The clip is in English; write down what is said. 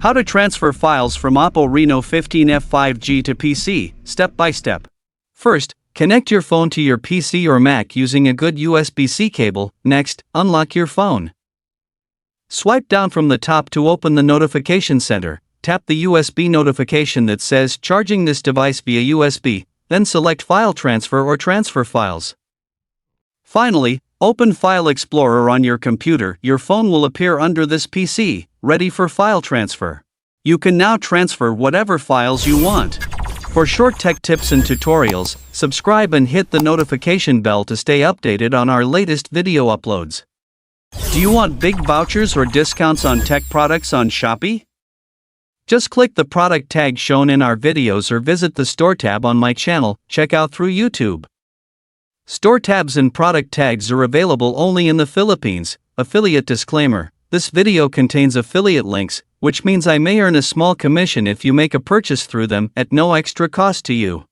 How to transfer files from OPPO Reno15 F5G to PC, step by step. First, connect your phone to your PC or Mac using a good USB-C cable. Next, unlock your phone. Swipe down from the top to open the notification center. Tap the USB notification that says charging this device via USB, then select File Transfer or Transfer Files. Finally, open File Explorer on your computer. Your phone will appear under this PC, ready for file transfer. You can now transfer whatever files you want. For short tech tips and tutorials, subscribe and hit the notification bell to stay updated on our latest video uploads. Do you want big vouchers or discounts on tech products on Shopee? Just click the product tag shown in our videos or visit the Store tab on my channel. Check out through YouTube. Store tabs and product tags are available only in the Philippines. Affiliate disclaimer: this video contains affiliate links, which means I may earn a small commission if you make a purchase through them at no extra cost to you.